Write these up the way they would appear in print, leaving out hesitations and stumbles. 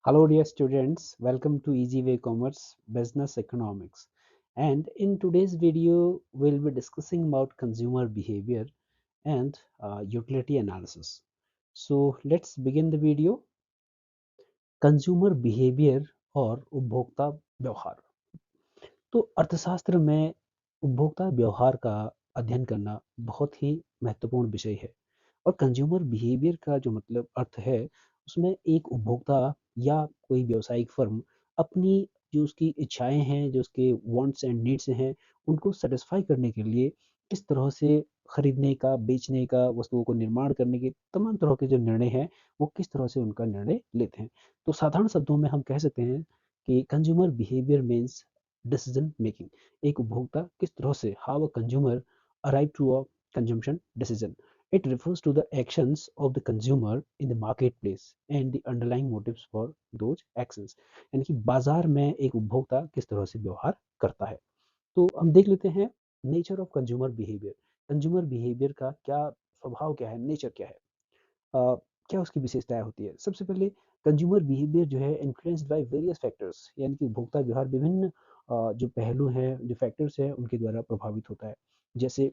Hello, dear students. Welcome to Easy Way Commerce Business Economics. And in today's video, we'll be discussing about consumer behavior and utility analysis. So let's begin the video. Consumer behaviour और उपभोक्ता व्यवहार। तो अर्थशास्त्र में उपभोक्ता व्यवहार का अध्ययन करना बहुत ही महत्वपूर्ण विषय है। और कंज्यूमर बिहेवियर का जो मतलब अर्थ है, उसमें एक उपभोक्ता या कोई व्यावसायिक फर्म अपनी जो उसकी इच्छाएं हैं, जो उसके वांट्स एंड नीड्स हैं, उनको सेटिस्फाई करने के लिए किस तरह से खरीदने का, बेचने का, वस्तुओं को निर्माण करने के तमाम तरह के जो निर्णय हैं, वो किस तरह से उनका निर्णय लेते हैं। तो साधारण शब्दों में हम कह सकते हैं कि consumer behaviour means decision making. एक उपभोक्ता किस तरह से, how a consumer arrive to a consumption decision. It refers to the actions of the consumer in the marketplace and the underlying motives for those actions। यानी कि बाजार में एक उपभोक्ता किस तरह से व्यवहार करता है। तो हम देख लेते हैं nature of consumer behaviour. Consumer behaviour का क्या स्वभाव, क्या है, नेचर क्या है, अ, क्या उसकी विशेषताएं होती है। सबसे पहले कंज्यूमर बिहेवियर जो है इन्फ्लुएंस्ड बाय वेरियस फैक्टर्स, यानी कि उपभोक्ता व्यवहार विभिन्न जो पहलू हैं, जो फैक्टर्स हैं, उनके द्वारा प्रभावित होता है। जैसे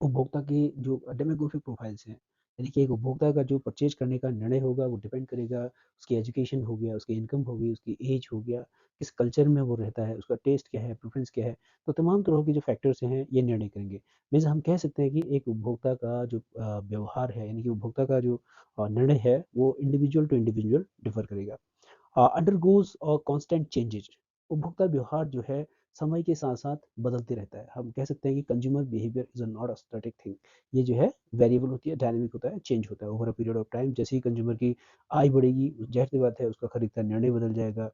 उपभोक्ता की जो डेमोग्राफिक प्रोफाइल्स हैं, यानी कि एक उपभोक्ता का जो परचेज करने का निर्णय होगा, वो डिपेंड करेगा उसकी एजुकेशन हो गया, उसकी इनकम हो गई, उसकी एज हो गया, किस कल्चर में वो रहता है, उसका टेस्ट क्या है, प्रेफरेंस क्या है। तो तमाम तरह के जो फैक्टर्स हैं, ये निर्णय करेंगे। मीन्स हम कह सकते हैं कि एक उपभोक्ता का जो व्यवहार है, यानी कि उपभोक्ता का जो निर्णय है, वो इंडिविजुअल टू इंडिविजुअल डिफर करेगा। अंडरगोज और कांस्टेंट चेंजेज। उपभोक्ता व्यवहार जो है समय के साथ साथ बदलते रहता है। हम कह सकते हैं कि consumer behaviour is not a static thing. ये जो है वेरिएबल होती है, डायनेमिक होता है, चेंज होता है over a period of time. जैसे ही कंज्यूमर की आय बढ़ेगी, जाहिर सी बात है उसका खरीद का निर्णय बदल जाएगा।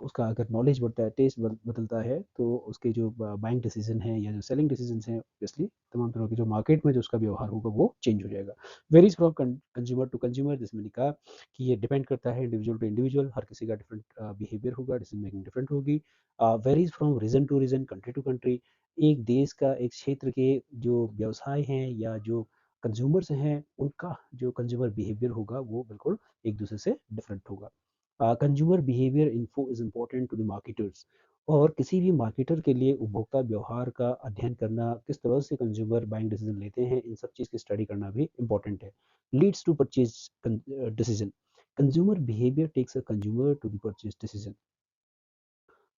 उसका अगर नॉलेज बढ़ता है, टेस्ट बदलता है, तो उसके जो बाइंग डिसीजन है या जो सेलिंग डिसीजन हैं, ऑब्वियसली तमाम तरह के जो मार्केट में जो उसका व्यवहार होगा, वो चेंज हो जाएगा। Varies from consumer to consumer, जिसमें लिखा कि ये डिपेंड करता है इंडिविजुअल टू इंडिविजुअल। हर किसी का डिफरेंट बिहेवियर होगा, डिसीजन मेकिंग डिफरेंट होगी। Varies from region to region, country to country. एक देश का, एक क्षेत्र के जो व्यवसाय हैं या जो कंज्यूमर्स हैं, उनका जो कंज्यूमर बिहेवियर होगा, वो बिल्कुल एक दूसरे से डिफरेंट होगा। Consumer behaviour info is important to the marketers. और किसी भी मार्केटर के लिए उपभोक्ता व्यवहार का अध्ययन करना, किस तरह से कंज्यूमर बाइंग डिसीजन लेते हैं, इन सब चीज़ की स्टडी करना भी इम्पोर्टेंट है। Leads to purchase decision. Consumer behaviour takes a consumer to the purchase decision.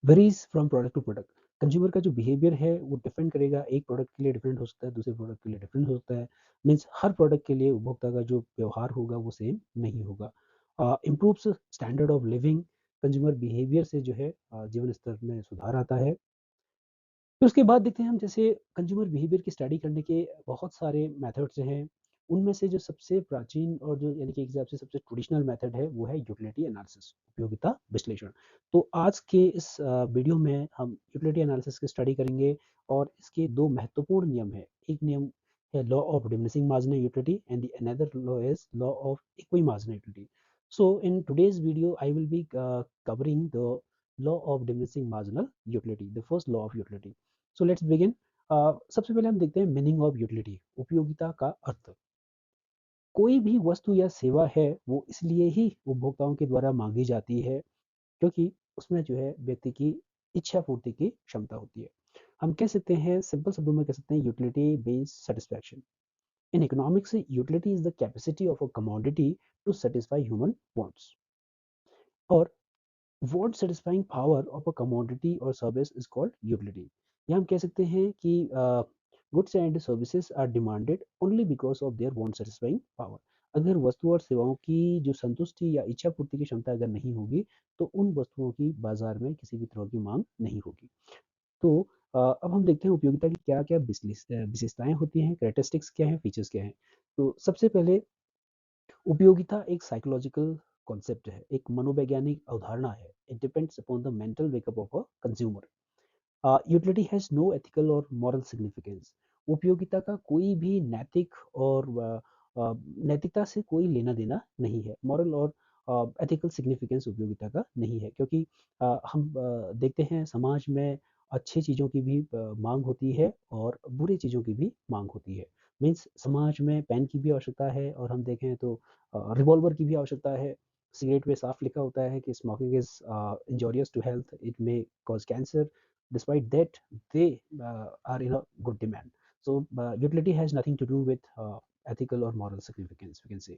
Varies from product to product. Consumer का जो बिहेवियर है, वो डिपेंड करेगा, एक प्रोडक्ट के लिए डिफरेंट हो सकता है, दूसरे प्रोडक्ट के लिए डिफरेंट हो सकता है। मीन्स हर प्रोडक्ट के लिए उपभोक्ता का जो व्यवहार होगा, वो सेम नहीं होगा। Improves standard of living. Consumer behaviour से जो है जीवन स्तर में सुधार आता है। फिर उसके बाद देखते हैं हम, जैसे कंज्यूमर बिहेवियर की स्टडी करने के बहुत सारे मेथड्स हैं। उनमें से जो सबसे प्राचीन और जो, यानी कि एक हिसाब से सबसे ट्रेडिशनल मेथड है, वो है यूटिलिटी एनालिसिस, उपयोगिता विश्लेषण। तो आज के इस वीडियो में हम यूटिलिटी एनालिसिस की स्टडी करेंगे। और इसके दो महत्वपूर्ण नियम है। एक नियम है law of diminishing marginal utility and the another law is law of equi marginal utility. So in today's video, I will be covering the law of diminishing marginal utility, the first law of utility. So let's begin. सबसे पहले हम देखते हैं meaning of utility, उपयोगिता का अर्थ। कोई भी वस्तु या सेवा है, वो इसलिए ही उपभोक्ताओं के द्वारा मांगी जाती है क्योंकि उसमें जो है व्यक्ति की इच्छा पूर्ति की क्षमता होती है। हम कह सकते हैं, सिंपल शब्दों में कह सकते हैं, utility means satisfaction. In economics, utility is the capacity of a commodity to satisfy human wants. और want satisfying power of a commodity or service is called utility। या हम कह सकते हैं कि goods and services are demanded only because of their want satisfying power। अगर वस्तु और सेवाओं की जो संतुष्टि या इच्छा पूर्ति की क्षमता अगर नहीं होगी, तो उन वस्तुओं की बाजार में किसी भी तरह की मांग नहीं होगी। तो अब हम देखते हैं उपयोगिता की क्या क्या विशेषताएं होती हैं, कैरेक्टरिस्टिक्स क्या है, फीचर्स क्या है। तो सबसे पहले, उपयोगिता एक साइकोलॉजिकल कॉन्सेप्ट है, एक मनोवैज्ञानिक अवधारणा है। It depends upon the mental wake up of a consumer. Utility has no ethical और मॉरल सिग्निफिकेंस। उपयोगिता का कोई भी नैतिक और नैतिकता से कोई लेना देना नहीं है। मॉरल और एथिकल सिग्निफिकेंस उपयोगिता का नहीं है, क्योंकि हम देखते हैं समाज में अच्छी चीज़ों की भी मांग होती है और बुरी चीज़ों की भी मांग होती है। मीन्स समाज में पेन की भी आवश्यकता है, और हम देखें तो रिवॉल्वर की भी आवश्यकता है। सिगरेट पे साफ लिखा होता है कि smoking is injurious to health, it may cause cancer. Despite that, they are in a good demand. So utility has nothing to do with ethical or moral significance, we can say.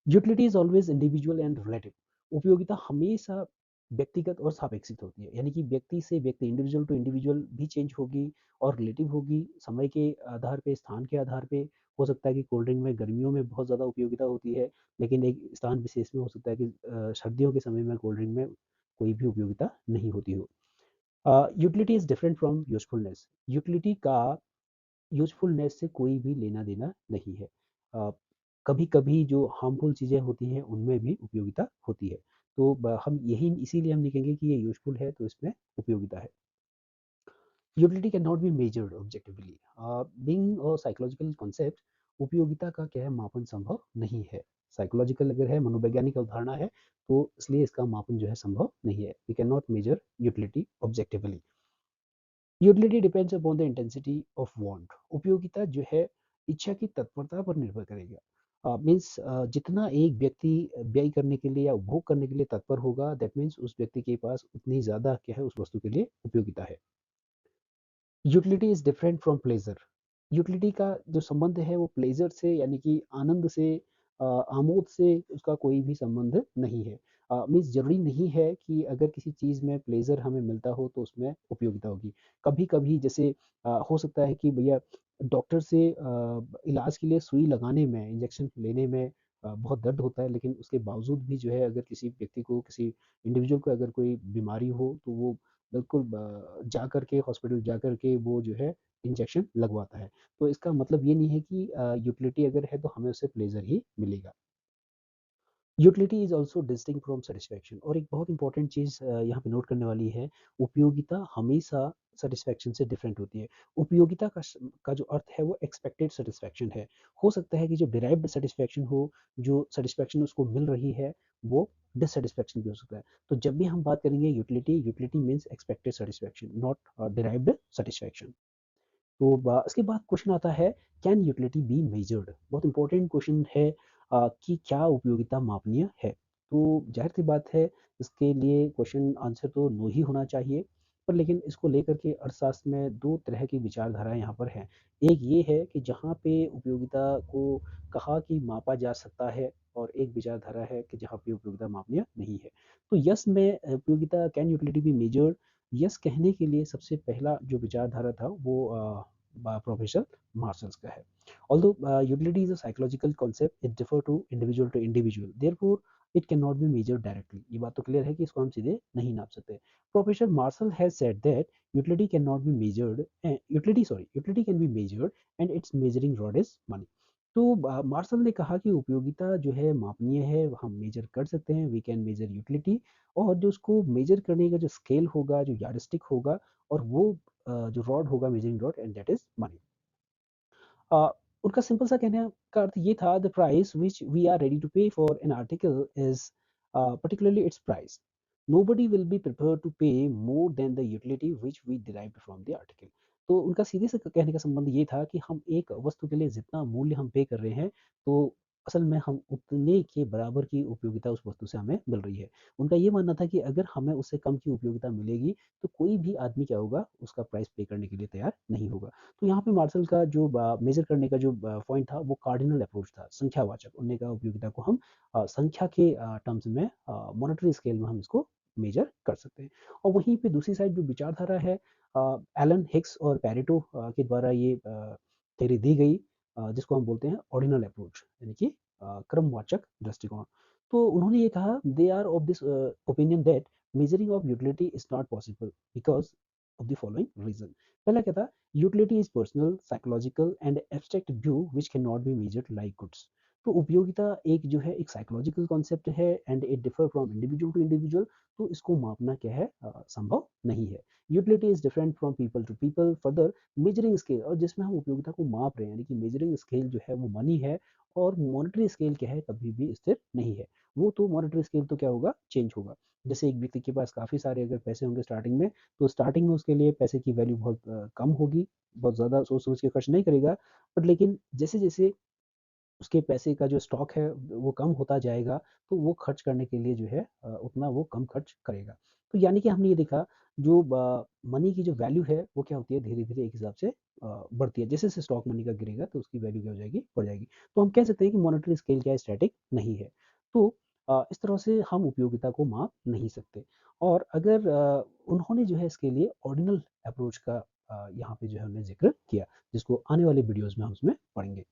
Utility is always individual and relative. उपयोगिता हमेशा व्यक्तिगत और सापेक्षित होती है, यानी कि व्यक्ति से व्यक्ति, इंडिविजुअल टू इंडिविजुअल भी चेंज होगी और रिलेटिव होगी, समय के आधार पे, स्थान के आधार पे. हो सकता है कि कोल्ड ड्रिंक में गर्मियों में बहुत ज़्यादा उपयोगिता होती है, लेकिन एक स्थान विशेष में हो सकता है कि सर्दियों के समय में कोल्ड ड्रिंक में कोई भी उपयोगिता नहीं होती हो. Utility is different from usefulness. Utility का यूजफुलनेस से कोई भी लेना देना नहीं है. कभी कभी जो हार्मफुल चीज़ें होती हैं उनमें भी उपयोगिता होती है. तो हम यही इसीलिए हम लिखेंगे कि ये यूजफुल है तो इसमें उपयोगिता है. Utility can not be measured objectively. Being a psychological concept, उपयोगिता का क्या है, मापन संभव नहीं है. साइकोलॉजिकल अगर है, मनोवैज्ञानिक अवधारणा है, तो इसलिए इसका मापन जो है संभव नहीं है. We can not measure utility objectively. Utility depends upon the intensity of want. उपयोगिता जो है इच्छा की तत्परता पर निर्भर करेगा. मीन्स जितना एक व्यक्ति व्यय करने के लिए या उपभोग करने के लिए तत्पर होगा, दैट मीन्स उस व्यक्ति के पास उतनी ज़्यादा क्या है, उस वस्तु के लिए उपयोगिता है. Utility is different from pleasure. Utility का जो संबंध है वो प्लेजर से, यानी कि आनंद से, आमोद से उसका कोई भी संबंध नहीं है. मीन्स जरूरी नहीं है कि अगर किसी चीज़ में प्लेजर हमें मिलता हो तो उसमें उपयोगिता होगी. कभी कभी जैसे हो सकता है कि भैया डॉक्टर से इलाज के लिए सुई लगाने में, इंजेक्शन लेने में बहुत दर्द होता है, लेकिन उसके बावजूद भी जो है, अगर किसी व्यक्ति को, किसी इंडिविजुअल को अगर कोई बीमारी हो तो वो बिल्कुल जा करके हॉस्पिटल जा करके वो जो है इंजेक्शन लगवाता है. तो इसका मतलब ये नहीं है कि यूटिलिटी अगर है तो हमें उससे प्लेजर ही मिलेगा. Utility is also distinct from satisfaction. और एक बहुत इंपॉर्टेंट चीज़ यहाँ पे नोट करने वाली है, उपयोगिता हमेशा सेटिस्फैक्शन से डिफरेंट होती है. उपयोगिता का जो अर्थ है वो एक्सपेक्टेड सेटिस्फैक्शन है. हो सकता है कि जो डिराइव्ड सेटिस्फैक्शन हो, जो सेटिस्फैक्शन उसको मिल रही है, वो डिससेटिस्फैक्शन भी हो सकता है. तो जब भी हम बात करेंगे utility, utility means expected satisfaction, not derived satisfaction. तो इसके बाद क्वेश्चन आता है, कैन यूटिलिटी बी मेजर्ड. बहुत इंपॉर्टेंट क्वेश्चन है कि क्या उपयोगिता मापनीय है. तो जाहिर सी बात है, इसके लिए क्वेश्चन आंसर तो नो ही होना चाहिए. पर लेकिन इसको लेकर के अर्थशास्त्र में दो तरह की विचारधारा यहाँ पर है. एक ये है कि जहाँ पे उपयोगिता को कहा कि मापा जा सकता है, और एक विचारधारा है कि जहाँ पे उपयोगिता मापनीय नहीं है. तो यस में उपयोगिता, can utility be measured, yes कहने के लिए सबसे पहला जो विचारधारा था वो प्रोफेसर मार्शल्स का है. Although utility is a psychological concept, it differ to individual. Therefore, it cannot be measured directly. ये बात तो क्लियर है कि इसको हम सीधे नहीं नाप सकते. Professor Marshall has said that utility cannot be measured. Utility can be measured, and its measuring rod is money. तो मार्शल ने कहा कि उपयोगिता जो है मापनीय है, हम मेजर कर सकते हैं, वी कैन मेजर यूटिलिटी. और जो उसको मेजर करने का जो स्केल होगा, जो यार्डस्टिक होगा, और वो जो रॉड होगा, measuring rod, and that is money. uh, उनका सिंपल सा कहने का अर्थ ये था, the price which we are ready to pay for an article is particularly its price. Nobody will be prepared to pay more than the utility which we derived from the article. तो उनका सीधे से कहने का संबंध ये था कि हम एक वस्तु के लिए जितना मूल्य हम पे कर रहे हैं, तो असल में हम उतने के बराबर की उपयोगिता उस वस्तु से हमें मिल रही है. उनका ये मानना था कि अगर हमें उससे कम की उपयोगिता मिलेगी तो कोई भी आदमी क्या होगा, उसका प्राइस पे करने के लिए तैयार नहीं होगा. तो यहाँ पे मार्शल का जो मेजर करने का जो पॉइंट था वो कार्डिनल अप्रोच था, संख्यावाचक. उन्होंने कहा उपयोगिता को हम संख्या के टर्म्स में, मॉनेटरी स्केल में हम इसको मेजर कर सकते हैं. और वहीं पे दूसरी साइड जो विचारधारा है, एलन हिक्स और पैरेटो के द्वारा ये थ्योरी दी गई, जिसको हम बोलते हैं ऑर्डिनल अप्रोच, यानी कि क्रमवाचक दृष्टिकोण. तो उन्होंने ये कहा, they are of this opinion that measuring of utility is not possible because of the following reason. पहला क्या था, utility is personal, psychological and abstract view which can not be measured like goods. तो उपयोगिता एक जो है एक psychological concept है, and it differ from individual to individual. तो इसको मापना क्या है, संभव नहीं है. Utility is different from people to people. Further, measuring scale, और जिसमें हम उपयोगिता को माप रहे हैं, यानी कि मेजरिंग स्केल जो है वो मनी है, और मॉनेटरी स्केल क्या है, कभी भी स्थिर नहीं है. वो तो मॉनेटरी स्केल तो क्या होगा, चेंज होगा. जैसे एक व्यक्ति के पास काफ़ी सारे अगर पैसे होंगे स्टार्टिंग में, तो स्टार्टिंग में उसके लिए पैसे की वैल्यू बहुत कम होगी, बहुत ज़्यादा सोच समझ के खर्च नहीं करेगा. बट लेकिन जैसे जैसे उसके पैसे का जो स्टॉक है वो कम होता जाएगा, तो वो खर्च करने के लिए जो है उतना वो कम खर्च करेगा। तो यानी कि हमने ये देखा जो मनी की जो वैल्यू है वो क्या होती है, धीरे-धीरे एक हिसाब से बढ़ती है। जैसे-जैसे स्टॉक मनी का गिरेगा तो उसकी वैल्यू क्या हो जाएगी, बढ़ जाएगी। तो हम कह सकते हैं कि मॉनेटरी स्केल क्या है, स्टैटिक नहीं है। तो इस तरह से हम उपयोगिता को माप नहीं सकते। और अगर उन्होंने जो है इसके लिए ऑर्डिनल अप्रोच का यहाँ पे जो है उन्होंने ज़िक्र किया, जिसको आने वाले वीडियोज़ में हम उसमें पढ़ेंगे।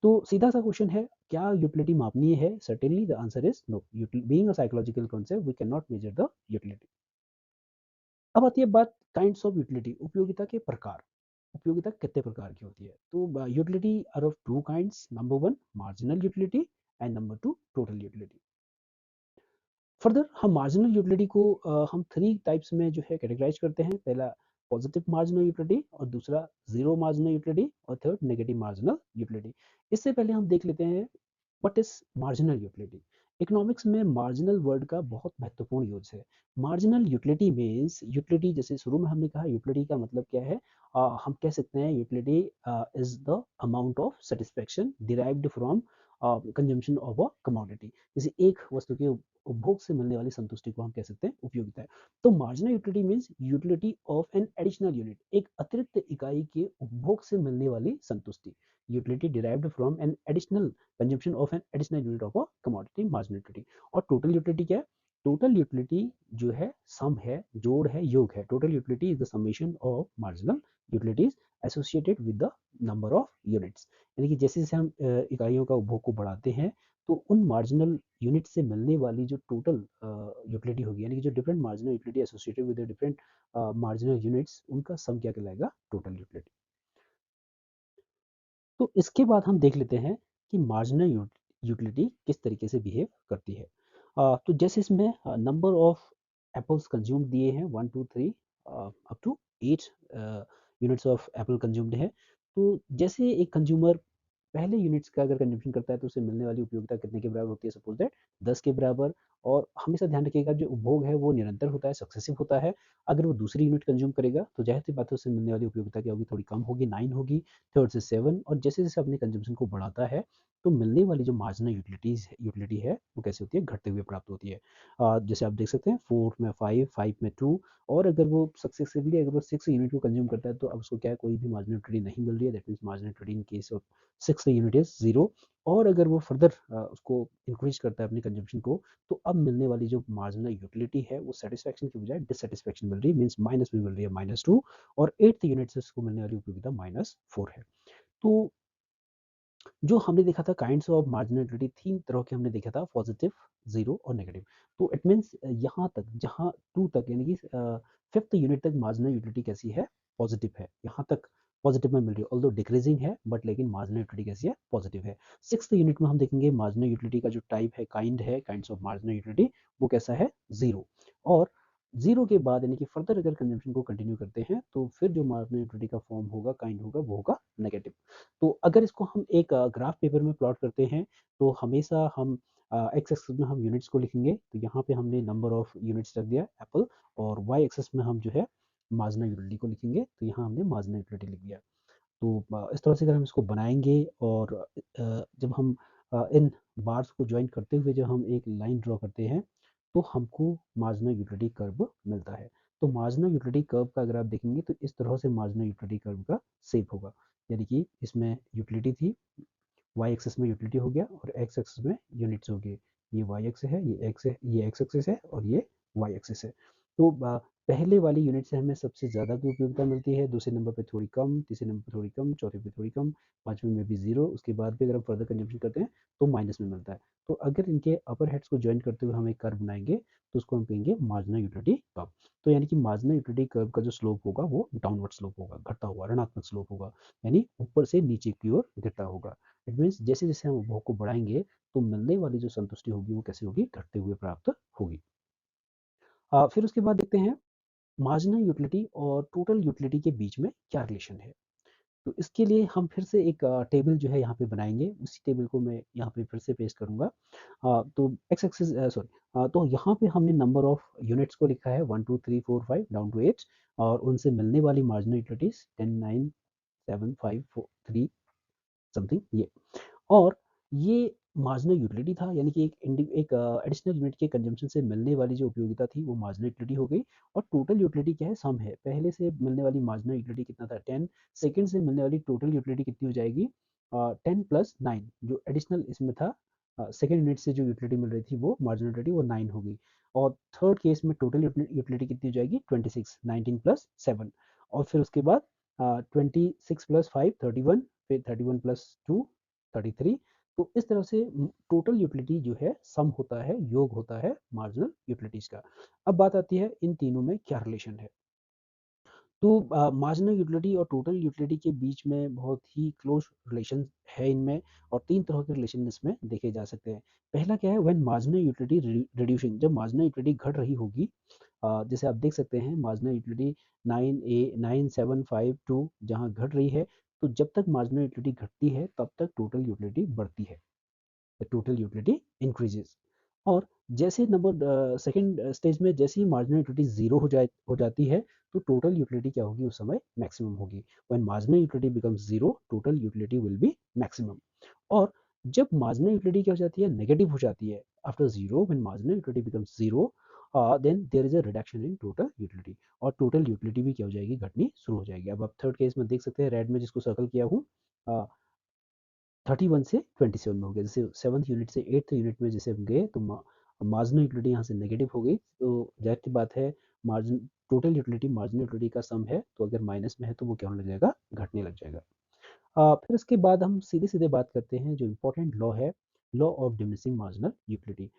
तो सीधा सा क्वेश्चन है, क्या यूटिलिटी मापनीय है? Certainly the answer is no. Being a psychological concept we can not measure the utility. अब आती है बात काइंड्स ऑफ यूटिलिटी, उपयोगिता के प्रकार। उपयोगिता कितने प्रकार की होती है? तो utility are of two kinds, number one marginal utility and number two total utility. Further हम मार्जिनल यूटिलिटी को हम थ्री टाइप्स में जो है कैटेगराइज करते हैं। पहला पॉजिटिव मार्जिनल यूटिलिटी, और दूसरा जीरो मार्जिनल यूटिलिटी, और थर्ड नेगेटिव मार्जिनल यूटिलिटी। इससे पहले हम देख लेते हैं what is marginal utility. Economics में मार्जिनल वर्ड का बहुत महत्वपूर्ण यूज है। मार्जिनल यूटिलिटी मीन्स, यूटिलिटी जैसे शुरू में हमने कहा यूटिलिटी का मतलब क्या है, हम कह सकते हैं utility is the amount of satisfaction derived from consumption of a commodity. जैसे एक वस्तु के उपभोग से मिलने वाली संतुष्टि को हम कह सकते हैं उपयोगिता है। तो marginal utility means utility of an additional unit, एक अतिरिक्त इकाई के उपभोग से मिलने वाली संतुष्टि। Utility derived from an additional consumption of an additional unit of a commodity, marginal utility. और टोटल यूटिलिटी क्या है? टोटल यूटिलिटी जो है सम है, जोड़ है, योग है। Total utility is the summation of marginal utilities associated with the number of units. यानी कि जैसे जैसे हम इकाइयों का उपभोग को बढ़ाते हैं, तो उन मार्जिनल यूनिट से मिलने वाली जो टोटल यूटिलिटी होगी, यानी कि जो different marginal utility associated with different marginal units, उनका सम क्या कहलाएगा? Total utility. तो इसके बाद हम देख लेते हैं कि मार्जिनल यूटिलिटी किस तरीके से बिहेव करती है। तो जैसे इसमें नंबर ऑफ एप्पल्स कंज्यूम दिए हैं, 1 2 3 up to 8 units of apple consumed है। तो जैसे एक कंज्यूमर पहले यूनिट्स का अगर कंजम्पशन करता है तो उसे मिलने वाली उपयोगिता कितने के बराबर होती है? सपोज दैट 10 के बराबर। और हमेशा ध्यान रखिएगा जो उपभोग है वो निरंतर होता है, सक्सेसिव होता है। अगर वो दूसरी यूनिट कंज्यूम करेगा तो जाहिर सी बात है उससे मिलने वाली उपयोगिता क्या होगी? थोड़ी कम होगी, 9 होगी। थर्ड से 7, और जैसे जैसे अपने कंजम्पशन को बढ़ाता है तो मिलने वाली जो मार्जिनल यूटिलिटी है वो कैसे होती है? घटते हुए प्राप्त होती है। जैसे आप देख सकते हैं 4 में 5, 5 में 2। और अगर वो सक्सेसिवली अगर वो 6 यूनिट को कंज्यूम करता है तो अब उसको क्या है, कोई भी मार्जिनल यूटिलिटी नहीं मिल रही है। That means marginal utility in case of 6 unit is 0। और अगर वो फर्दर उसको इंक्रीज करता है अपनी कंजम्पशन को, तो अब मिलने वाली जो मार्जिनल यूटिलिटी है वो सेटिस्फैक्शन की बजाय डिससेटिस्फैक्शन मिल रही है, मीन्स माइनस में मिल रही है, -2। और 8th यूनिट से उसको मिलने वाली उपयोगिता -4 है। तो जो हमने देखा था काइंड्स ऑफ मार्जिनल यूटिलिटी, 3 तरह के हमने देखा था, पॉजिटिव, जीरो और नेगेटिव। तो इट मीन्स यहाँ तक जहाँ 2 तक, यानी कि 5th यूनिट तक मार्जिनल यूटिलिटी कैसी है? पॉजिटिव है। यहाँ तक पॉजिटिव में मिल रही है, ऑल्दो डिक्रीजिंग है, बट लेकिन मार्जिनल यूटिलिटी कैसी है? पॉजिटिव है। 6th यूनिट में हम देखेंगे मार्जिनल यूटिलिटी का जो टाइप है, काइंड है, काइंड्स ऑफ मार्जिनल यूटिलिटी, वो कैसा है? जीरो। और जीरो के बाद यानी कि फर्दर अगर कंजम्पशन को कंटिन्यू करते हैं तो फिर जो मार्जिनल यूटिलिटी का फॉर्म होगा, काइंड होगा, वो होगा नेगेटिव। तो अगर इसको हम एक ग्राफ पेपर में प्लॉट करते हैं तो हमेशा हम एक्स एक्सिस में हम यूनिट्स को लिखेंगे। तो यहाँ पे हमने नंबर ऑफ यूनिट्स रख दिया एप्पल, और वाई एक्सिस में हम जो है मार्जिनल यूटिलिटी को लिखेंगे। तो यहाँ हमने मार्जिनल यूटिलिटी लिख दिया। तो इस तरह से अगर हम इसको बनाएंगे और जब हम इन बार्स को ज्वाइन करते हुए जब हम एक लाइन ड्रॉ करते हैं तो हमको मार्जिनल यूटिलिटी कर्व मिलता है। तो मार्जिनल यूटिलिटी कर्व का अगर आप देखेंगे तो इस तरह से मार्जिनल यूटिलिटी कर्व का शेप होगा। यानी कि इसमें यूटिलिटी थी, वाई एक्सिस में यूटिलिटी हो गया, और एक्स एक्सिस में यूनिट्स हो गए। ये वाई एक्स है, ये एक्स है, ये एक्स एक्सिस है, और ये वाई एक्सिस है। तो पहले वाली यूनिट से हमें सबसे ज़्यादा की उपयोगिता मिलती है, दूसरे नंबर पे थोड़ी कम, तीसरे नंबर पे थोड़ी कम, चौथे पे थोड़ी कम, पाँचवें में भी जीरो। उसके बाद भी अगर हम फर्दर कंजम्पशन करते हैं तो माइनस में मिलता है। तो अगर इनके अपर हेड्स को ज्वाइन करते हुए हम एक कर्व बनाएंगे तो उसको हम कहेंगे मार्जिनल यूटिलिटी कर्व। तो यानी कि मार्जिनल यूटिलिटी कर्व का जो स्लोप होगा वो डाउनवर्ड स्लोप होगा, घटता हुआ ऋणात्मक स्लोप होगा, यानी ऊपर से नीचे की ओर गिरता होगा। इट मीन्स जैसे जैसे हम उपभोग को बढ़ाएंगे तो मिलने वाली जो संतुष्टि होगी वो कैसे होगी? घटते हुए प्राप्त होगी। फिर उसके बाद देखते हैं मार्जिनल यूटिलिटी और टोटल यूटिलिटी के बीच में क्या रिलेशन है। तो इसके लिए हम फिर से एक टेबल जो है यहाँ पे बनाएंगे। उसी टेबल को मैं यहाँ पे फिर से पेस्ट करूँगा। तो एक्स एक्सिस सॉरी, तो यहाँ पे हमने नंबर ऑफ यूनिट्स को लिखा है 1 2 3 4 5 डाउन टू 8, और उनसे मिलने वाली मार्जिनल यूटिलिटीज 10 9 7 5 4 3 समथिंग ये। और ये मार्जिनल यूटिलिटी था, यानी कि एक एडिशनल यूनिट के कंजम्पशन से मिलने वाली जो उपयोगिता थी वो मार्जिनल यूटिलिटी हो गई। और टोटल यूटिलिटी क्या है, सम है। पहले से मिलने वाली मार्जिनल यूटिलिटी कितना था, 10। सेकंड से मिलने वाली टोटल यूटिलिटी कितनी हो जाएगी, 10 प्लस 9, जो एडिशनल इसमें था सेकंड यूनिट से जो यूटिलिटी मिल रही थी वो मार्जिनल यूटिलिटी वो 9 हो गई। और थर्ड केस में टोटल यूटिलिटी कितनी हो जाएगी, 26, 19 प्लस 7। और फिर उसके बाद 26 प्लस 5 31, फिर 31 प्लस 2 33। तो इस तरह से टोटल यूटिलिटी जो है सम होता है, योग होता है मार्जिनल यूटिलिटीज का। अब बात आती है इन तीनों में क्या रिलेशन है। तो मार्जिनल यूटिलिटी और टोटल यूटिलिटी के बीच में बहुत ही क्लोज रिलेशन है इनमें। और तीन तरह के रिलेशन इसमें देखे जा सकते हैं। पहला क्या है, व्हेन मार्जिनल यूटिलिटी रिड्यूसिंग, जब मार्जिनल यूटिलिटी घट रही होगी, जैसे आप देख सकते हैं मार्जिनल यूटिलिटी 9,752 जहाँ घट रही है, तो जब तक मार्जिनल यूटिलिटी घटती है तब तक टोटल यूटिलिटी बढ़ती है, द टोटल यूटिलिटी इंक्रीजेस। और जैसे नंबर सेकंड स्टेज में जैसे ही मार्जिनल यूटिलिटी जीरो हो जाती है, तो टोटल यूटिलिटी क्या होगी, उस समय मैक्सिमम होगी। When marginal utility becomes zero, total utility will be maximum. और जब मार्जिनल यूटिलिटी क्या हो जाती है, नेगेटिव हो जाती है, after zero, when marginal utility becomes zero, then there is a reduction in total utility, और टोटल यूटिलिटी भी क्या हो जाएगी, घटनी शुरू हो जाएगी। अब आप थर्ड केस में देख सकते हैं, रेड में जिसको सर्कल किया हूँ, 31 से 27 में हो गया। जैसे सेवन्थ यूनिट से एट्थ यूनिट में जैसे हम गए, तो मार्जिनल यूटिलिटी यहाँ से नेगेटिव हो गई, तो जाहिर सी बात है margin total utility marginal utility का सम है, तो अगर माइनस में है तो वो क्या होने लग जाएगा, घटने लग जाएगा। फिर उसके बाद हम सीधे सीधे बात करते हैं जो इम्पोर्टेंट लॉ है, law of diminishing marginal utility.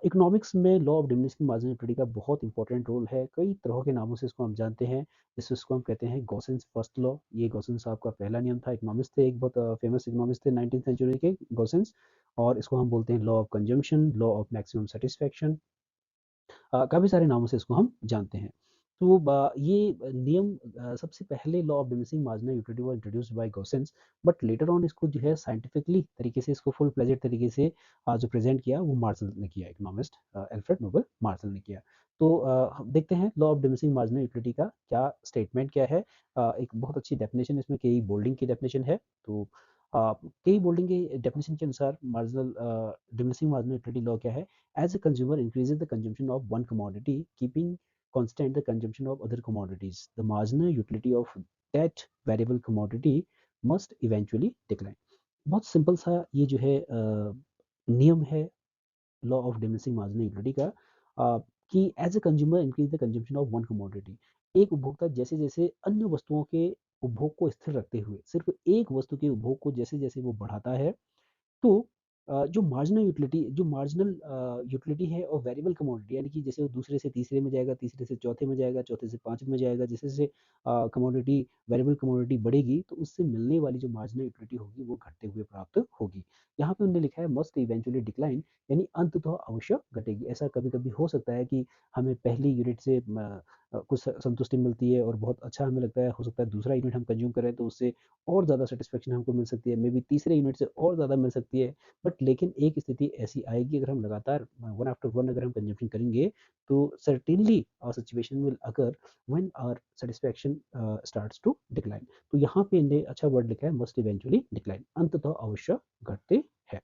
Economics में law of diminishing marginal utility का बहुत इंपॉर्टेंट रोल है, कई तरह के नामों से इसको हम जानते हैं। जैसे इसको हम कहते हैं गॉसेंस फर्स्ट लॉ, ये गॉसेंस साहब का पहला नियम था। इकोनॉमिस्ट थे, एक बहुत फेमस इकोनॉमिस्ट थे 19th सेंचुरी के गॉसेंस। और इसको हम बोलते हैं law of consumption, law of maximum satisfaction, काफ़ी सारे नामों से इसको हम जानते हैं। तो ये नियम सबसे पहले law of diminishing marginal utility was introduced by Gossen, but later on इसको जो है साइंटिफिकली तरीके से इसको फुल फ्लेजेड तरीके से जो प्रेजेंट किया वो मार्शल ने किया, इकोनॉमिस्ट अल्फ्रेड नोबल मार्शल ने किया। तो हम देखते हैं law of diminishing marginal utility का क्या स्टेटमेंट क्या है। एक बहुत अच्छी डेफिनेशन इसमें कई बोल्डिंग की डेफिनेशन है। तो कई बोल्डिंग के डेफिनेशन के अनुसार marginal diminishing marginal utility law क्या है, as a consumer increases the consumption of one commodity, keeping constant the consumption of other commodities, the marginal utility of that variable commodity must eventually decline। बहुत simple सा ये जो है नियम है law of diminishing marginal utility का, कि as a consumer increase the consumption of one commodity. एक उपभोक्ता जैसे जैसे अन्य वस्तुओं के उपभोग को स्थिर रखते हुए सिर्फ एक वस्तु के उपभोग को जैसे जैसे वो बढ़ाता है, तो जो मार्जिनल यूटिलिटी है और वेरिएबल कमोडिटी, यानी कि जैसे वो दूसरे से तीसरे में जाएगा, तीसरे से चौथे में जाएगा, चौथे से पांचवें में जाएगा, जैसे जैसे कमोडिटी वेरिएबल कमोडिटी बढ़ेगी, तो उससे मिलने वाली जो मार्जिनल यूटिलिटी होगी वो घटते हुए प्राप्त होगी। यहाँ पे उन्होंने लिखा है मस्ट इवेंचुअली डिक्लाइन, यानी अंततः अवश्य घटेगी। ऐसा कभी कभी हो सकता है कि हमें पहली यूनिट से कुछ संतुष्टि मिलती है और बहुत अच्छा हमें लगता है, हो सकता है दूसरा यूनिट हम कंज्यूम करें तो उससे और ज़्यादा सेटिस्फेक्शन हमको मिल सकती है, मे बी तीसरे यूनिट से और ज़्यादा मिल सकती है। बट लेकिन एक स्थिति ऐसी आएगी, अगर हम लगातार वन आफ्टर वन अगर हम कंजम्पशन करेंगे, तो certainly our situation will occur when our satisfaction starts to decline. तो यहाँ पे इन्हें अच्छा वर्ड लिखा है मस्ट इवेंचुअली डिक्लाइन, अंततः अवश्य घटते हैं।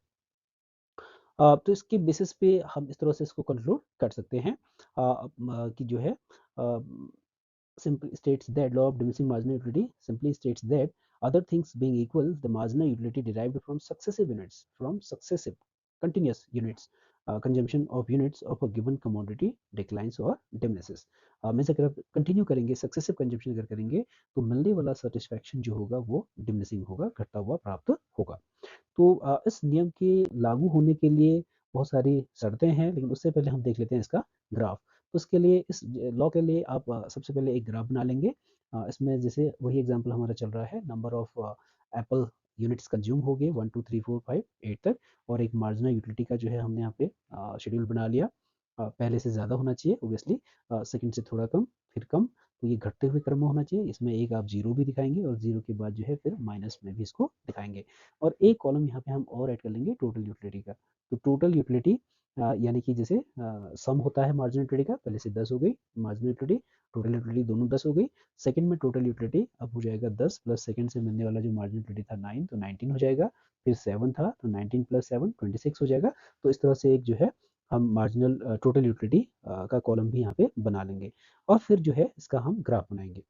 तो इसके बेसिस पे हम इस तरह से इसको कंक्लूड कर सकते हैं कि जो है simply states that law of diminishing marginal utility simply states that other things being equal, the marginal utility derived from successive units, from successive continuous units, consumption of units of a given commodity declines or diminishes। Means अगर आप continue करेंगे, successive consumption अगर करेंगे, तो मिलने वाला satisfaction जो होगा वो डिमिनिशिंग होगा, घटता हुआ प्राप्त होगा। तो इस नियम के लागू होने के लिए बहुत सारी शर्तें हैं, लेकिन उससे पहले हम देख लेते हैं इसका ग्राफ। तो उसके लिए इस लॉ के लिए आप सबसे पहले एक ग्राफ बना लेंगे। इसमें जैसे वही एग्जांपल हमारा चल रहा है, number of Apple units consume हो गए 1 2 3 4 5 8 तक, और एक मार्जिनल यूटिलिटी का जो है हमने यहाँ पे शेड्यूल बना लिया। पहले से ज़्यादा होना चाहिए ओबियसली, सेकंड से थोड़ा कम, फिर कम। तो ये घटते हुए क्रम में होना चाहिए। इसमें एक आप जीरो भी दिखाएंगे और जीरो के बाद जो है फिर माइनस में भी इसको दिखाएंगे। और एक कॉलम यहाँ पे हम और ऐड कर लेंगे टोटल यूटिलिटी का। तो टोटल यूटिलिटी यानी कि जैसे सम होता है मार्जिनल यूटिलिटी का, पहले से 10 हो गई मार्जिनल यूटिलिटी, टोटल यूटिलिटी दोनों 10 हो गई। सेकंड में टोटल यूटिलिटी अब हो जाएगा 10 प्लस सेकंड से मिलने वाला जो मार्जिनल यूटिलिटी था 9, तो 19 हो जाएगा। फिर 7 था तो 19 प्लस 7 26 हो जाएगा। तो इस तरह से एक जो है हम मार्जिनल टोटल यूटिलिटी का कॉलम भी यहाँ पे बना लेंगे। और फिर जो है इसका हम ग्राफ बनाएंगे।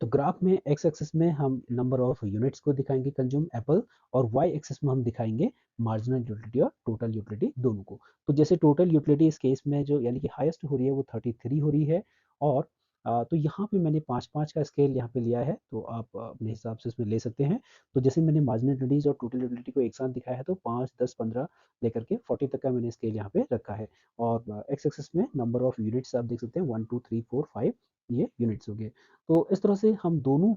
तो ग्राफ में एक्स एक्सिस में हम नंबर ऑफ यूनिट्स को दिखाएंगे कंज्यूम एप्पल, और वाई एक्सिस में हम दिखाएंगे मार्जिनल यूटिलिटी और टोटल यूटिलिटी दोनों को। तो जैसे टोटल यूटिलिटी इस केस में जो यानी कि हाईएस्ट हो रही है वो 33 हो रही है। और तो यहाँ पे मैंने 5-5 का स्केल यहाँ पे लिया है, तो आप अपने हिसाब से इसमें ले सकते हैं। तो जैसे मैंने मार्जिनल यूटिलिटीज और टोटल यूटिलिटी को एक साथ दिखाया है, तो 5, 10, 15 लेकर के 40 तक का मैंने स्केल यहाँ पे रखा है। और एक्स एक्सिस में नंबर ऑफ यूनिट्स आप देख सकते हैं 1 2 3 4 5 ये यूनिट्स हो गए। तो इस तरह से हम दोनों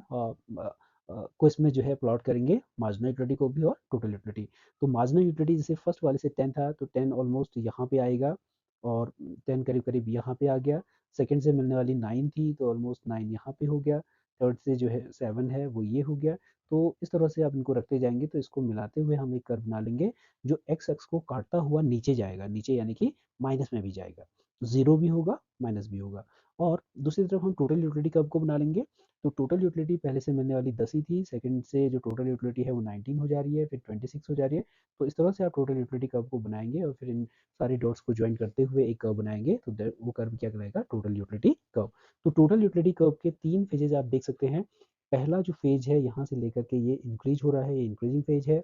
को इसमें जो है प्लॉट करेंगे, मार्जिनल यूटिलिटी को भी और टोटल यूटिलिटी। तो मार्जिनल यूटिलिटी जैसे फर्स्ट वाले से 10 था तो 10 ऑलमोस्ट यहाँ पे आएगा, और 10 करीब करीब यहाँ पे आ गया। सेकंड से मिलने वाली 9 थी तो ऑलमोस्ट 9 यहाँ पे हो गया। थर्ड से जो है 7 है वो ये हो गया। तो इस तरह से आप इनको रखते जाएंगे, तो इसको मिलाते हुए हम एक कर्व बना लेंगे जो एक्स एक्स को काटता हुआ नीचे जाएगा, नीचे यानी कि माइनस में भी जाएगा, जीरो भी होगा माइनस भी होगा। और दूसरी तरफ हम टोटल यूटिलिटी कर्व को बना लेंगे। तो टोटल यूटिलिटी पहले से मिलने वाली 10 ही थी, सेकंड से जो टोटल यूटिलिटी है वो 19 हो जा रही है, फिर 26 हो जा रही है। तो इस तरह से आप टोटल यूटिलिटी कर्व को बनाएंगे और फिर इन सारी डॉट्स को ज्वाइन करते हुए एक कर्व बनाएंगे, तो वो कर्व क्या कहलाएगा, टोटल यूटिलिटी कर्व। तो टोटल यूटिलिटी कर्व के 3 फेजेज आप देख सकते हैं। पहला जो फेज है यहाँ से लेकर के ये इंक्रीज हो रहा है, ये इंक्रीजिंग फेज है।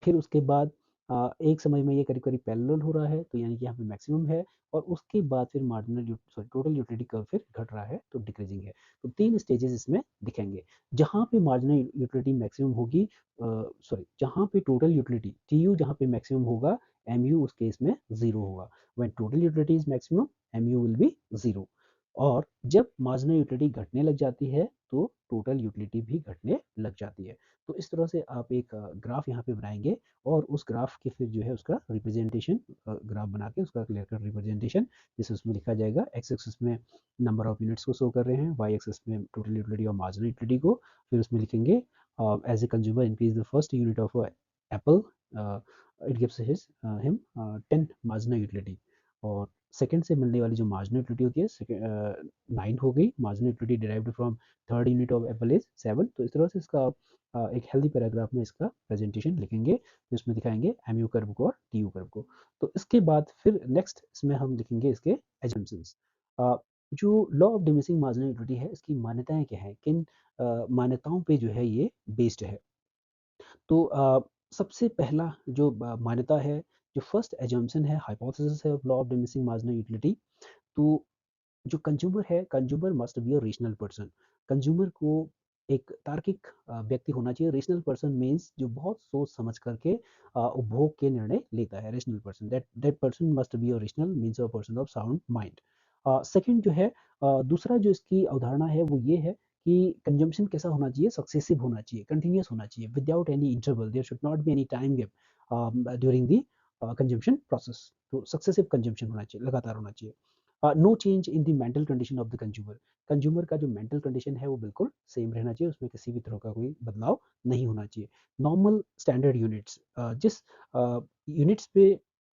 फिर उसके बाद एक समय में ये करीब करीब पैरेलल हो रहा है, तो यानी कि यहाँ पे मैक्सिमम है। और उसके बाद फिर marginal sorry total utility curve फिर घट रहा है, तो डिक्रीजिंग है। तो 3 स्टेजेस इसमें दिखेंगे। जहाँ पे मार्जिनल यूटिलिटी मैक्सिमम होगी, सॉरी जहाँ पे टोटल यूटिलिटी टी यू जहाँ पे मैक्सिमम होगा, एम यू उस केस में जीरो होगा। When total utility is maximum, M U will be zero. और जब मार्जिनल यूटिलिटी घटने लग जाती है तो टोटल यूटिलिटी भी घटने लग जाती है। तो इस तरह से आप एक ग्राफ यहाँ पे बनाएंगे, और उस ग्राफ के फिर जो है उसका रिप्रेजेंटेशन, ग्राफ बना के उसका क्लियर कट रिप्रेजेंटेशन, जिसे उसमें लिखा जाएगा एक्स एक्सिस में नंबर ऑफ यूनिट्स को शो कर रहे हैं, वाई एक्सिस में टोटल यूटिलिटी और मार्जिनल यूटिलिटी को। फिर उसमें लिखेंगे as a consumer increase the first unit of apple, it gives his him 10 marginal utility. और सेकंड से मिलने वाली जो मार्जिनल यूटिलिटी होती है 9 हो गई, marginal utility derived from third unit of Apple is 7। तो इस तरह से इसका एक हेल्दी पैराग्राफ में इसका प्रेजेंटेशन लिखेंगे, जिसमें दिखाएंगे एम यू कर्व को और टी यू कर्व को। तो इसके बाद फिर नेक्स्ट इसमें हम लिखेंगे इसके एजम्पशंस। जो law of diminishing marginal utility है, इसकी मान्यताएं क्या है, किन मान्यताओं पे जो है ये बेस्ड है। तो सबसे पहला जो मान्यता है, जो फर्स्ट एजम्पशन है, हाइपोथेसिस है of law of diminishing marginal utility. तो जो कंज्यूमर है, consumer must be a rational person. Consumer को एक तार्किक व्यक्ति होना चाहिए। रेशनल पर्सन मीन्स जो बहुत सोच समझ करके उपभोग के निर्णय लेता है, rational person. That that person must be a rational means a person of sound mind. Second जो है, दूसरा जो इसकी अवधारणा है वो ये है कि कंजम्पशन कैसा होना चाहिए, सक्सेसिव होना चाहिए, कंटिन्यूस होना चाहिए, without any interval. There should not be any time gap during the consumption process. तो सक्सेसिव कंजम्पशन होना चाहिए, लगातार होना चाहिए। No change in the mental condition of the consumer. Consumer का जो मेंटल कंडीशन है वो बिल्कुल सेम रहना चाहिए, उसमें किसी भी तरह का कोई बदलाव नहीं होना चाहिए। नॉर्मल स्टैंडर्ड यूनिट्स, जिस यूनिट्स पे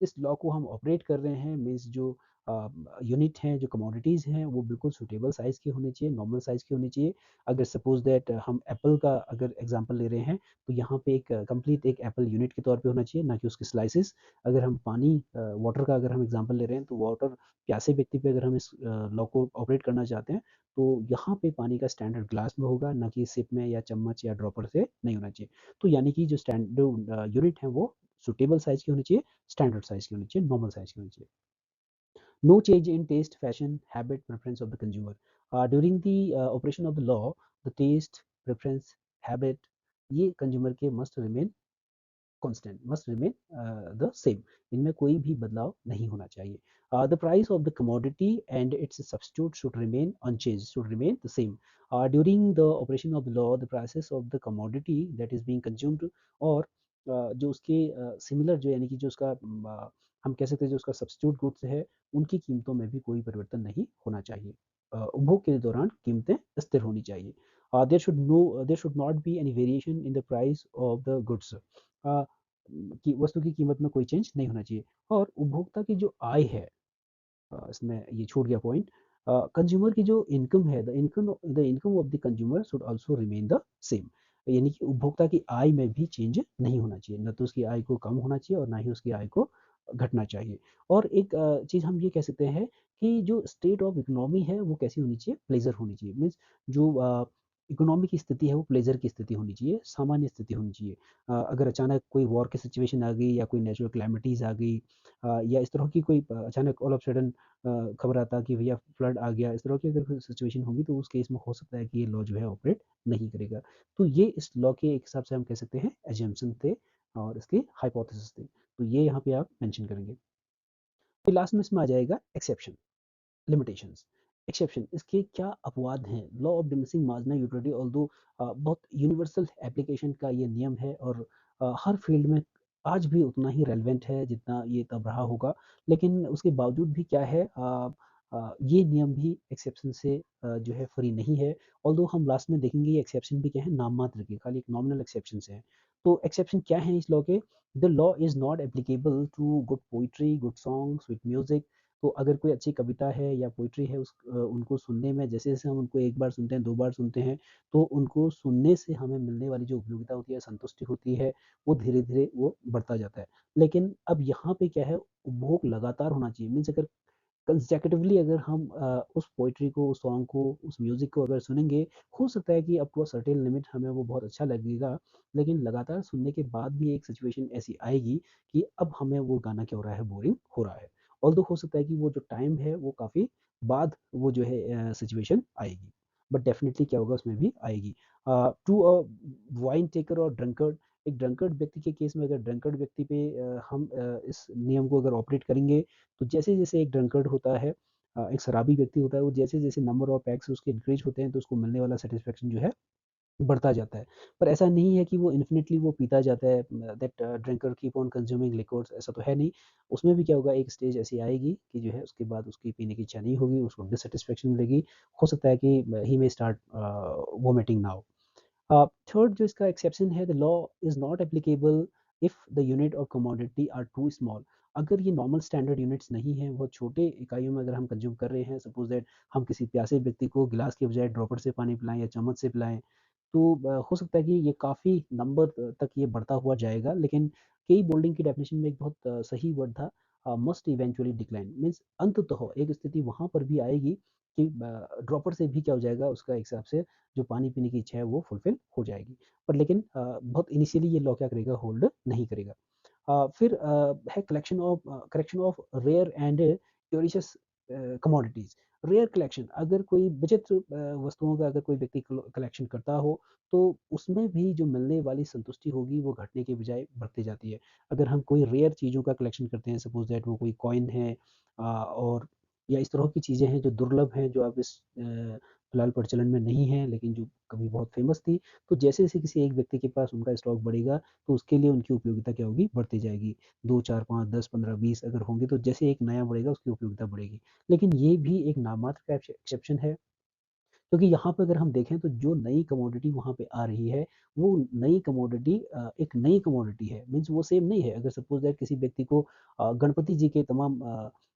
इस लॉ को हम ऑपरेट कर रहे हैं, मीन्स जो यूनिट हैं, जो कमोडिटीज़ हैं, वो बिल्कुल सूटेबल साइज़ की होनी चाहिए, नॉर्मल साइज़ की होनी चाहिए। अगर सपोज दैट हम एप्पल का अगर एग्जांपल ले रहे हैं, तो यहाँ पे एक कंप्लीट एक एप्पल यूनिट के तौर पे होना चाहिए, ना कि उसके स्लाइसेस। अगर हम पानी, वाटर का अगर हम एग्जांपल ले रहे हैं, तो वाटर प्यासे व्यक्ति पे अगर हम इस लॉ को ऑपरेट करना चाहते हैं, तो यहाँ पे पानी का स्टैंडर्ड ग्लास में होगा, ना कि सिप में या चम्मच या ड्रॉपर से नहीं होना चाहिए। तो यानी कि जो स्टैंडर्ड यूनिट है वो सुटेबल साइज की होनी चाहिए, स्टैंडर्ड साइज की होनी चाहिए, नॉर्मल साइज की होनी चाहिए। No change in taste, fashion, habit, preference of the consumer. During the operation of the law, the taste, preference, habit, ये कंज्यूमर के must remain constant, must remain the same. इनमें कोई भी बदलाव नहीं होना चाहिए। The price of the commodity and its substitute should remain unchange, should remain the same. During the operation of the law, the prices of the commodity that is being consumed, और जो उसके सिमिलर जो यानी कि जो उसका हम कह सकते हैं जो उसका सब्स्टिट्यूट गुड्स है, उनकी कीमतों में भी कोई परिवर्तन नहीं होना चाहिए। उपभोग के दौरान कीमतें स्थिर होनी चाहिए। There should not be any variation in the price of the goods. कि वस्तु की कीमत में कोई चेंज नहीं होना चाहिए। और उपभोक्ता की जो आय है, इसमें ये छूट गया पॉइंट। कंज्यूमर की जो इनकम है, the income of the consumer should also remain the same. यानी कि उपभोक्ता की आय में भी चेंज नहीं होना चाहिए, न तो उसकी आय को कम होना चाहिए और ना ही उसकी आय को घटना चाहिए। और एक चीज़ हम ये कह सकते हैं कि जो स्टेट ऑफ इकोनॉमी है वो कैसी होनी चाहिए, प्लेजर होनी चाहिए। मीन्स जो इकोनॉमी की स्थिति है वो प्लेजर की स्थिति होनी चाहिए, सामान्य स्थिति होनी चाहिए। अगर अचानक कोई वॉर की सिचुएशन आ गई या कोई नेचुरल कैलेमिटीज आ गई, या इस तरह की कोई अचानक ऑल ऑफ सडन खबर आता कि भैया फ्लड आ गया, इस तरह की अगर सिचुएशन होगी तो उस केस में हो सकता है कि ये लॉ जो है ऑपरेट नहीं करेगा। तो ये इस लॉ के एक हिसाब से हम कह सकते हैं एजम्पशन थे और इसके हाइपोथेसिस थे। तो ये यहाँ पे आप मेंशन करेंगे। फिर लास्ट में इसमें आ जाएगा एक्सेप्शन, लिमिटेशंस। एक्सेप्शन, इसके क्या अपवाद हैं? Law of diminishing marginal utility although बहुत यूनिवर्सल एप्लीकेशन का ये नियम है और हर फील्ड में आज भी उतना ही रेलेवेंट है जितना ये तब रहा होगा। लेकिन उसके बावजूद भी क्या है, ये नियम भी एक्सेप्शन से जो है फ्री नहीं है। ऑल्दो हम लास्ट में देखेंगे ये एक्सेप्शन भी क्या है, नाम मात्र के, खाली एक नॉमिनल एक्सेप्शन है। तो एक्सेप्शन क्या है इस लॉ के? The law is not applicable to good poetry, good songs with music. तो अगर कोई अच्छी कविता है या पोइट्री है, उनको सुनने में जैसे-जैसे हम उनको एक बार सुनते हैं, 2 बार सुनते हैं, तो उनको सुनने से हमें मिलने वाली जो उपयोगिता होती है, संतुष्टि होती है, वो धीरे-धीरे वो बढ़ता जाता है। लेकिन अब यहाँ पे क्या है, उपभोग लगातार होना चाहिए। मीन्स अगर कंसेक्युटिवली अगर हम उस पोएट्री को, उस सॉन्ग को, उस म्यूज़िक को अगर सुनेंगे, हो सकता है कि up to a certain limit हमें वो बहुत अच्छा लगेगा, लेकिन लगातार सुनने के बाद भी एक सिचुएशन ऐसी आएगी कि अब हमें वो गाना क्या हो रहा है, बोरिंग हो रहा है। ऑल्दो हो सकता है कि वो जो टाइम है, वो काफ़ी बाद वो जो है सिचुएशन आएगी, बट डेफ़िनिटली क्या होगा उसमें भी आएगी। टू अ वाइन टेकर और ड्रंकर्ड, एक ड्रंकर्ड व्यक्ति के केस में अगर ड्रंकर्ड व्यक्ति पे हम इस नियम को अगर ऑपरेट करेंगे, तो जैसे-जैसे एक ड्रंकर्ड होता है, एक शराबी व्यक्ति होता है, वो जैसे-जैसे नंबर ऑफ पैग्स उसके इंक्रीज़ होते हैं, तो उसको मिलने वाला सैटिस्फैक्शन जो है, बढ़ता जाता है। पर ऐसा नहीं है कि वो इन्फिनिटली वो पीता जाता है, that drinker keep on consuming liquids, ऐसा तो है नहीं। उसमें भी क्या होगा, एक स्टेज ऐसी आएगी कि जो है उसके बाद उसकी पीने की इच्छा नहीं होगी, उसको डिससैटिस्फैक्शन मिलेगी। हो सकता है कि ही मे स्टार्ट वोमिटिंग नाउ। थर्ड जो इसका एक्सेप्शन है, the law is not applicable if the unit और कमोडिटी आर टू स्मॉल। अगर ये नॉर्मल स्टैंडर्ड यूनिट्स नहीं है, बहुत छोटे इकाइयों में अगर हम कंज्यूम कर रहे हैं, सपोज दैट हम किसी प्यासे व्यक्ति को गिलास के बजाय ड्रॉपर से पानी पिलाएं या चम्मच से पिलाएं, तो हो सकता है कि ये काफ़ी नंबर तक ये बढ़ता हुआ जाएगा। लेकिन कई बोल्डिंग की डेफिनेशन में एक बहुत सही वर्ड था, मस्ट इवेंचुअली डिक्लाइन। मीन्स अंततः एक स्थिति वहाँ पर भी आएगी कि ड्रॉपर से भी क्या हो जाएगा, उसका एक हिसाब से जो पानी पीने की इच्छा है वो फुलफिल हो जाएगी। पर लेकिन बहुत इनिशियली ये लॉ क्या करेगा, होल्ड नहीं करेगा। फिर है collection of rare and curious commodities. Rare collection, अगर कोई विचित्र वस्तुओं का अगर कोई व्यक्ति कलेक्शन करता हो, तो उसमें भी जो मिलने वाली संतुष्टि होगी वो घटने के बजाय बढ़ती जाती है। अगर हम कोई रेयर चीज़ों का कलेक्शन करते हैं, सपोज दैट वो कोई कॉइन है, और या इस तरह की चीज़ें हैं जो दुर्लभ हैं, जो अब इस फिलहाल प्रचलन में नहीं है, लेकिन जो कभी बहुत फेमस थी, तो जैसे जैसे किसी एक व्यक्ति के पास उनका स्टॉक बढ़ेगा, तो उसके लिए उनकी उपयोगिता क्या होगी, बढ़ती जाएगी। 2, 4, 5, 10, 15, 20 अगर होंगे, तो जैसे एक नया बढ़ेगा उसकी उपयोगिता बढ़ेगी। लेकिन ये भी एक नाम मात्र का एक्सेप्शन है, क्योंकि यहाँ पे अगर हम देखें तो जो नई कमोडिटी वहाँ पे आ रही है, वो नई कमोडिटी एक नई कमोडिटी है, मीन्स वो सेम नहीं है। अगर सपोज दैट किसी व्यक्ति को गणपति जी के तमाम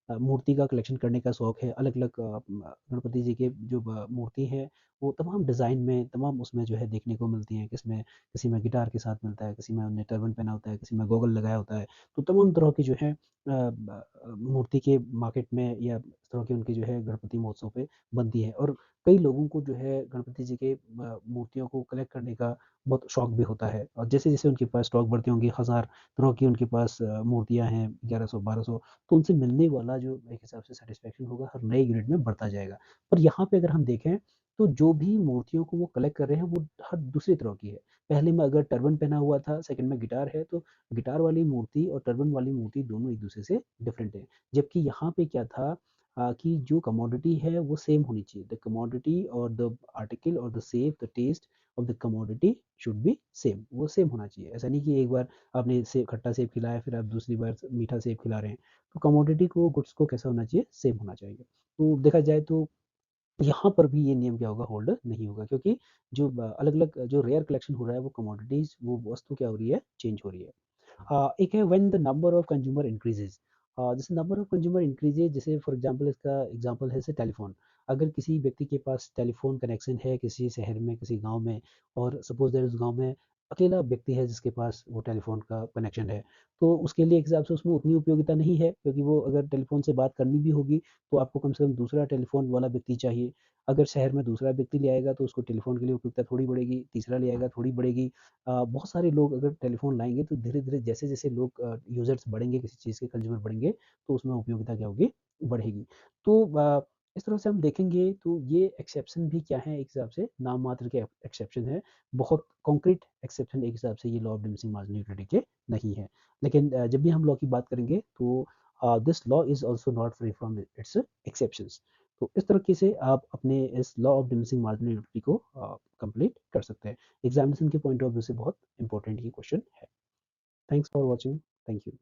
मूर्ति का कलेक्शन करने का शौक है, अलग अलग गणपति जी के जो मूर्ति है, वो तमाम डिज़ाइन में, तमाम उसमें जो है देखने को मिलती हैं। किसमें, किसी में गिटार के साथ मिलता है, किसी में उन्हें टर्बन पहना होता है, किसी में गॉगल लगाया होता है। तो तमाम तरह की जो है मूर्ति के मार्केट में या इस तरह की उनकी जो है गणपति महोत्सव पे बनती है। और कई लोगों को जो है गणपति जी के मूर्तियों को कलेक्ट करने का बहुत शौक भी होता है, और जैसे-जैसे उनके पास स्टॉक बढ़ते होंगे, हज़ार तरह की उनके पास मूर्तियाँ हैं, 1100 1200, तो उनसे मिलने वाला जो एक हिसाब से सैटिस्फैक्शन होगा हर नए यूनिट में बढ़ता जाएगा। पर यहाँ पे अगर हम देखें, तो जो भी मूर्तियों को वो कलेक्ट कर रहे हैं वो हर दूसरी तरह की है। पहले में अगर टर्बन पहना हुआ था, सेकंड में गिटार है, तो गिटार वाली मूर्ति और टर्बन वाली मूर्ति दोनों एक दूसरे से डिफरेंट है। जबकि यहाँ पे क्या था, कि जो कमोडिटी है वो सेम होनी चाहिए। द कमोडिटी और द आर्टिकल और the save the taste of the commodity should be same, वो सेम होना चाहिए। ऐसा नहीं कि एक बार आपने सेब, खट्टा सेब खिलाया, फिर आप दूसरी बार मीठा सेब खिला रहे हैं। तो कमोडिटी को, गुड्स को कैसा होना चाहिए, सेम होना चाहिए। तो देखा जाए तो यहाँ पर भी ये नियम क्या होगा, होल्ड नहीं होगा, क्योंकि जो अलग अलग जो रेयर कलेक्शन हो रहा है वो कमोडिटीज, वो वस्तु क्या हो रही है, चेंज हो रही है। एक है when the number of consumer increases. जैसे नंबर ऑफ कंज्यूमर इंक्रीजेज, जैसे फॉर एग्जांपल इसका एग्जांपल है जैसे टेलीफोन। अगर किसी व्यक्ति के पास टेलीफोन कनेक्शन है किसी शहर में किसी गांव में, और सपोज दैट उस गांव में अकेला व्यक्ति है जिसके पास वो टेलीफोन का कनेक्शन है, तो उसके लिए एक हिसाब से उसमें उतनी उपयोगिता नहीं है, क्योंकि वो अगर टेलीफोन से बात करनी भी होगी तो आपको कम से कम दूसरा टेलीफोन वाला व्यक्ति चाहिए। अगर शहर में दूसरा व्यक्ति ले आएगा तो उसको टेलीफोन के लिए उपयोगिता थोड़ी बढ़ेगी, तीसरा ले आएगा थोड़ी बढ़ेगी। बहुत सारे लोग अगर टेलीफोन लाएंगे तो धीरे धीरे जैसे जैसे लोग यूजर्स बढ़ेंगे, किसी चीज़ के कंज्यूमर बढ़ेंगे, तो उसमें उपयोगिता क्या होगी, बढ़ेगी। तो इस तरह से हम देखेंगे तो ये एक्सेप्शन भी क्या है, एक हिसाब से नाम मात्र के एक्सेप्शन है। बहुत कॉन्क्रीट एक्सेप्शन एक हिसाब से ये law of diminishing marginal utility के नहीं है। लेकिन जब भी हम लॉ की बात करेंगे तो this law is also not free from its exceptions. तो इस तरीके से आप अपने इस law of diminishing marginal utility को कंप्लीट कर सकते हैं। एग्जामिनेशन के पॉइंट ऑफ व्यू से बहुत इंपॉर्टेंट ये क्वेश्चन है। Thanks for watching. Thank you.